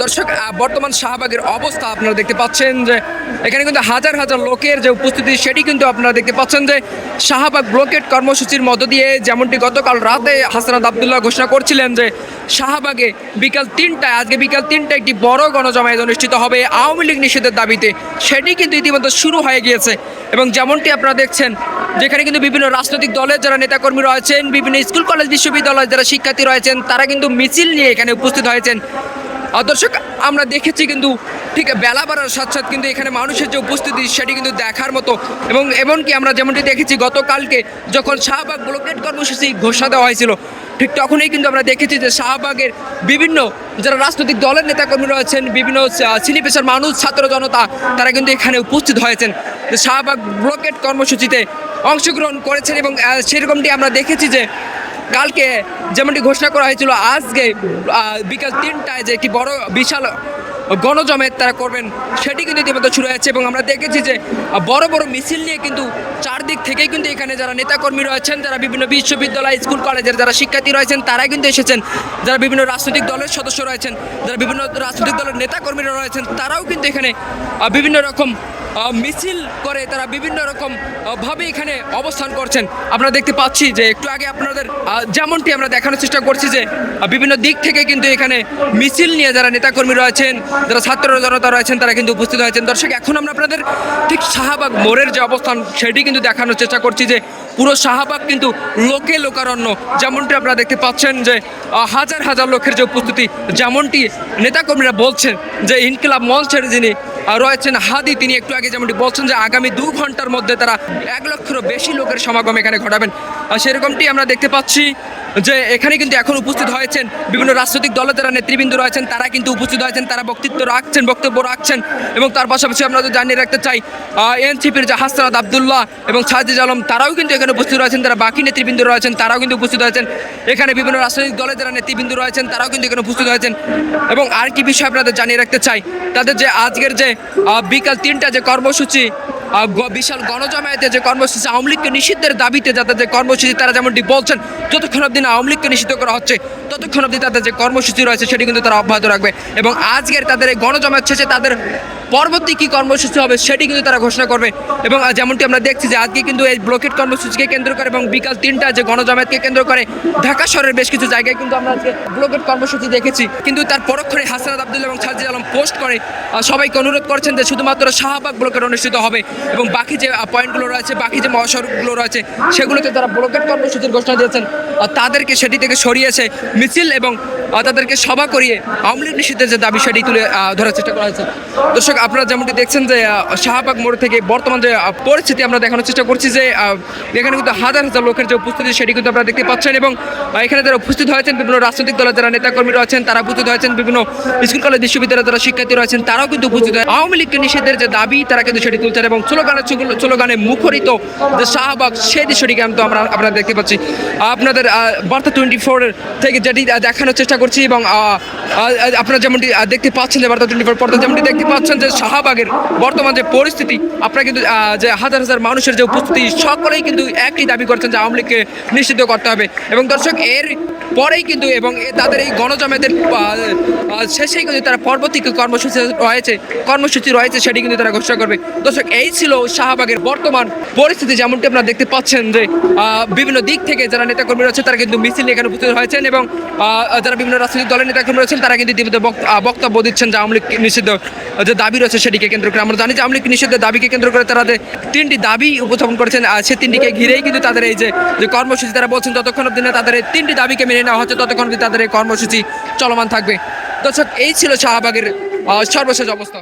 দর্শক বর্তমান শাহবাগের অবস্থা আপনারা দেখতে পাচ্ছেন যে এখানে কিন্তু হাজার হাজার লোকের যে উপস্থিতি সেটি কিন্তু আপনারা দেখতে পাচ্ছেন যে শাহবাগ ব্লকেট কর্মসূচির মধ্য দিয়ে যেমনটি গতকাল রাতে হাসনাত আবদুল্লাহ ঘোষণা করছিলেন যে শাহবাগে বিকাল ৩টায় আজকে বিকাল ৩টায় একটি বড় গণজমায়েত অনুষ্ঠিত হবে আওয়ামী লীগ নিষেধের দাবিতে, সেটি কিন্তু ইতিমধ্যে শুরু হয়ে গিয়েছে। এবং যেমনটি আপনারা দেখছেন যেখানে কিন্তু বিভিন্ন রাজনৈতিক দলের যারা নেতাকর্মী রয়েছেন, বিভিন্ন স্কুল কলেজ বিশ্ববিদ্যালয়ের যারা শিক্ষার্থী রয়েছেন, তারা কিন্তু মিছিল নিয়ে এখানে উপস্থিত হয়েছেন। দর্শক আমরা দেখেছি কিন্তু ঠিক বেলা বাড়ার সাথে সাথে কিন্তু এখানে মানুষের যে উপস্থিতি সেটি কিন্তু দেখার মতো। এবং এমনকি আমরা যেমনটি দেখেছি গতকালকে যখন শাহবাগ ব্লকেট কর্মসূচি ঘোষণা দেওয়া হয়েছিল, ঠিক তখনই কিন্তু আমরা দেখেছি যে শাহবাগের বিভিন্ন যারা রাজনৈতিক দলের নেতাকর্মী রয়েছেন, বিভিন্ন শ্রেণী পেশার মানুষ, ছাত্র জনতা, তারা কিন্তু এখানে উপস্থিত হয়েছেন শাহবাগ ব্লকেট কর্মসূচিতে অংশগ্রহণ করেছেন। এবং সেরকমটি আমরা দেখেছি যে কালকে যেমনটি ঘোষণা করা হয়েছিল আজকে বিকাল ৩টায় যে একটি বড় বিশাল গণজমায়েত তারা করবেন সেটি কিন্তু ইতিমধ্যে শুরু হয়েছে। এবং আমরা দেখেছি যে বড় বড় মিছিল নিয়ে কিন্তু চারদিক থেকেই কিন্তু এখানে যারা নেতাকর্মী রয়েছেন, যারা বিভিন্ন বিশ্ববিদ্যালয় স্কুল কলেজের যারা শিক্ষার্থী রয়েছেন, তারাই কিন্তু এসেছেন। যারা বিভিন্ন রাজনৈতিক দলের সদস্য রয়েছেন, যারা বিভিন্ন রাজনৈতিক দলের নেতাকর্মীরা রয়েছেন, তারাও কিন্তু এখানে বিভিন্ন রকম মিছিল করে তারা বিভিন্ন রকম ভাবে এখানে অবস্থান করছেন। আমরা দেখতে পাচ্ছি যে একটু আগে আপনাদের যেমনটি আমরা দেখানোর চেষ্টা করছি যে বিভিন্ন দিক থেকে কিন্তু এখানে মিছিল নিয়ে যারা নেতাকর্মী রয়েছেন, যারা ছাত্র জনতা রয়েছেন, তারা কিন্তু উপস্থিত হয়েছেন। দর্শক এখন আমরা আপনাদের ঠিক শাহবাগ মোড়ের যে অবস্থান সেটি কিন্তু দেখানোর চেষ্টা করছি যে পুরো শাহবাগ কিন্তু লোকে লোকারণ্য। যেমনটি আপনারা দেখতে পাচ্ছেন যে হাজার হাজার লোকের যে উপস্থিতি, যেমনটি নেতাকর্মীরা বলছেন যে ইনকিলাব মঞ্চের যিনি রয়েছেন হাদি, তিনি একটু আগে যেমনটি বলছেন যে আগামী ২ ঘন্টার মধ্যে তারা ১ লক্ষেরও বেশি লোকের সমাগম এখানে ঘটাবেন। সেরকমটি আমরা দেখতে পাচ্ছি যে এখানে কিন্তু এখন উপস্থিত হয়েছেন বিভিন্ন রাজনৈতিক দলের যারা নেতৃবৃন্দ রয়েছেন, তারা কিন্তু উপস্থিত হয়েছেন, তারা বক্তব্য রাখছেন। এবং তার পাশাপাশি আমরা যদি জানিয়ে রাখতে চাই এনসিপির যে হাসনাত আবদুল্লাহ এবং সাজিদ আলম, তারাও কিন্তু এখানে উপস্থিত রয়েছেন। তারা বাকি নেতৃবৃন্দ রয়েছেন, তারাও কিন্তু উপস্থিত হয়েছেন। এখানে বিভিন্ন রাজনৈতিক দলের যারা নেতৃবৃন্দ রয়েছেন, তারাও কিন্তু এখানে উপস্থিত হয়েছেন। এবং আর কি বিষয় আপনাদের জানিয়ে রাখতে চাই, তাদের যে আজকের যে বিকাল ৩টা যে কর্মসূচি, বিশাল গণজমায়েতে যে কর্মসূচি আওয়ামী লীগকে নিষিদ্ধের দাবিতে যাদের যে কর্মসূচি, তারা যেমনটি বলছেন যতক্ষণ অবধি না আওয়ামী লীগকে নিষিদ্ধ করা হচ্ছে ততক্ষণ অবধি তাদের যে কর্মসূচি রয়েছে সেটি কিন্তু তারা অব্যাহত রাখবে। এবং আজকের তাদের এই গণজমায়েত শেষে তাদের পরবর্তী কী কর্মসূচি হবে সেটি কিন্তু তারা ঘোষণা করবে। এবং যেমনটি আমরা দেখছি যে আজকে কিন্তু এই ব্লকেট কর্মসূচিকে কেন্দ্র করে এবং বিকাল ৩টা যে গণজমায়েতকে কেন্দ্র করে ঢাকা শহরের বেশ কিছু জায়গায় কিন্তু আমরা আজকে ব্লকেট কর্মসূচি দেখেছি। কিন্তু তার পরক্ষণে হাসনাত আবদুল্লাহ এবং সাজিদ আলম পোস্ট করে সবাইকে অনুরোধ করছেন যে শুধুমাত্র শাহবাগ ব্লকেট অনুষ্ঠিত হবে এবং বাকি যে পয়েন্টগুলো রয়েছে, বাকি যে মহাসড়কগুলো রয়েছে সেগুলোতে তারা ব্লকেট কর্মসূচির ঘোষণা দিয়েছেন, তাদেরকে সেটি থেকে সরিয়েছে মিছিল এবং তাদেরকে সভা করিয়ে আওয়ামী লীগ নিষিদ্ধের যে দাবি সেটি তুলে ধরার চেষ্টা করা হয়েছে। দর্শক আপনারা যেমনটি দেখছেন যে শাহবাগ মোড় থেকে বর্তমান যে পরিস্থিতি আমরা দেখানোর চেষ্টা করছি যে এখানে কিন্তু হাজার হাজার লোকের যে উপস্থিতি সেটি কিন্তু আপনারা দেখতে পাচ্ছেন। এবং এখানে যারা উপস্থিত হয়েছেন বিভিন্ন রাজনৈতিক দলের যারা নেতাকর্মী রয়েছেন, তারা উপস্থিত হয়েছেন। বিভিন্ন স্কুল কলেজ বিশ্ববিদ্যালয়ের যারা শিক্ষার্থী রয়েছেন, তারাও কিন্তু উপস্থিত হয়। আওয়ামী লীগকে নিষিদ্ধের যে দাবি তারা কিন্তু সেটি তুলছেন এবং স্লোগানে মুখরিত যে শাহবাগ সেই দৃশ্যটিকে কিন্তু আপনারা দেখতে পাচ্ছি। আপনাদের বার্তা 24 থেকে যেটি দেখানোর চেষ্টা করছি। এবং আপনারা যেমনটি দেখতে পাচ্ছেন যে বার্তা 24 পর্দা যেমনটি দেখতে পাচ্ছেন যে শাহবাগের বর্তমান যে পরিস্থিতি, আপনারা কিন্তু যে হাজার হাজার মানুষের যে উপস্থিতি, সকলেই কিন্তু একই দাবি করছেন যে আওয়ামী লীগকে নিষিদ্ধ করতে হবে। এবং দর্শক এর পরেই কিন্তু এবং তাদের এই গণজমায়েতের শেষেই কিন্তু তারা পরবর্তী কর্মসূচি রয়েছে সেটি কিন্তু তারা ঘোষণা করবে। দর্শক এই ছিল শাহবাগের বর্তমান পরিস্থিতি। যেমনটি আপনারা দেখতে পাচ্ছেন যে বিভিন্ন দিক থেকে যারা নেতাকর্মী রয়েছে তারা কিন্তু মিছিল এখানে উপস্থিত হয়েছেন এবং যারা বিভিন্ন রাজনৈতিক দলের নেতাকর্মী রয়েছেন তারা কিন্তু ইতিমধ্যে বক্তব্য দিচ্ছেন যে আওয়ামী লীগ নিষিদ্ধ যে দাবি রয়েছে সেটিকে কেন্দ্র করে। আমরা জানি যে আওয়ামী লীগ নিষিদ্ধের দাবিকে কেন্দ্র করে তারা যে 3টি দাবি উপস্থাপন করেছেন, সে 3টিকে ঘিরেই কিন্তু তাদের এই যে কর্মসূচি তারা বলছেন যতক্ষণ অবধি না তাদের এই 3টি দাবিকে মেনে নেওয়া হচ্ছে ততক্ষণ অবধি তাদের এই কর্মসূচি চলমান থাকবে। দর্শক এই ছিল শাহবাগের সর্বশেষ অবস্থা।